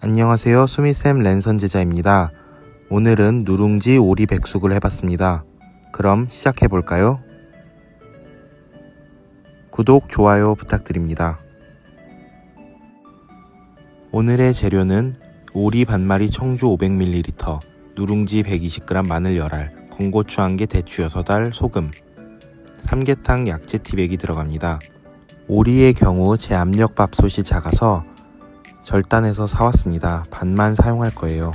안녕하세요. 수미쌤 랜선 제자입니다. 오늘은 누룽지 오리 백숙을 해봤습니다. 그럼 시작해볼까요? 구독, 좋아요 부탁드립니다. 오늘의 재료는 오리 반마리 청주 500ml, 누룽지 120g 마늘 열알, 건고추 1개, 대추 6알, 소금, 삼계탕 약재 티백이 들어갑니다. 오리의 경우 제 압력밥솥이 작아서 절단해서 사왔습니다. 반만 사용할 거예요.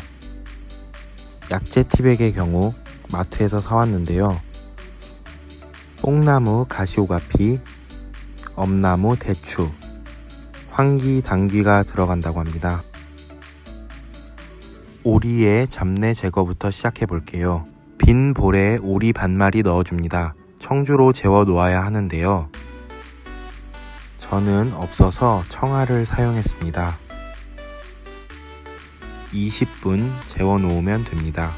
약재 티백의 경우 마트에서 사왔는데요. 뽕나무, 가시오가피, 엄나무, 대추, 황기, 당귀가 들어간다고 합니다. 오리의 잡내 제거부터 시작해 볼게요. 빈 볼에 오리 반마리 넣어줍니다. 청주로 재워 놓아야 하는데요. 저는 없어서 청아를 사용했습니다. 20분 재워 놓으면 됩니다.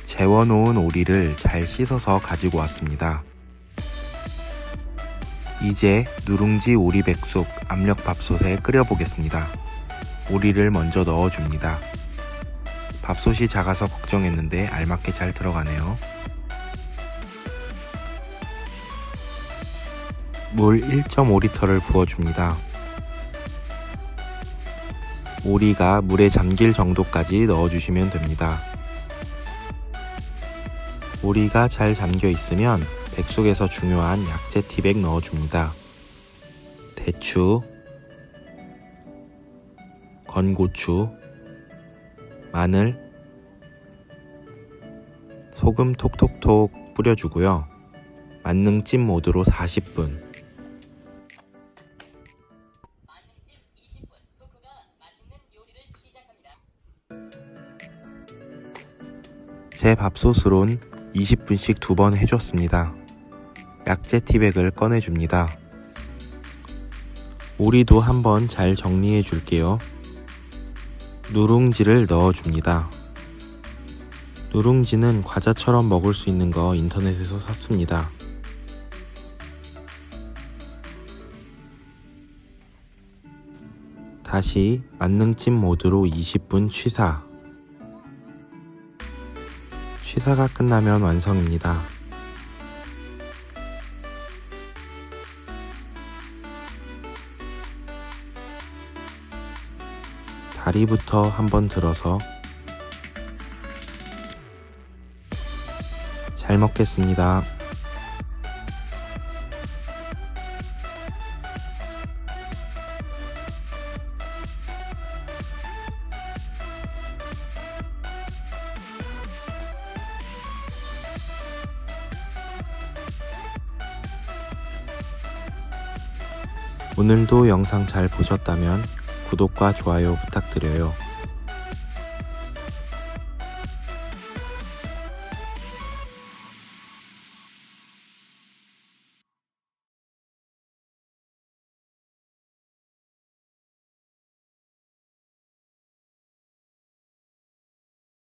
재워 놓은 오리를 잘 씻어서 가지고 왔습니다. 이제 누룽지 오리 백숙 압력밥솥에 끓여 보겠습니다. 오리를 먼저 넣어줍니다. 밥솥이 작아서 걱정했는데 알맞게 잘 들어가네요. 물 1.5리터를 부어줍니다. 오리가 물에 잠길 정도까지 넣어주시면 됩니다. 오리가 잘 잠겨 있으면 백숙에서 중요한 약재 티백 넣어줍니다. 대추, 건고추, 마늘, 소금 톡톡톡 뿌려주고요. 만능찜 모드로 40분. 제 밥솥으론 20분씩 2번 해줬습니다. 약재 티백을 꺼내줍니다. 오리도 한번 잘 정리해 줄게요. 누룽지를 넣어줍니다. 누룽지는 과자처럼 먹을 수 있는 거 인터넷에서 샀습니다. 다시 만능찜 모드로 20분 취사. 취사가 끝나면 완성입니다. 다리부터 한번 들어서 잘 먹겠습니다. 오늘도 영상 잘 보셨다면 구독과 좋아요 부탁드려요.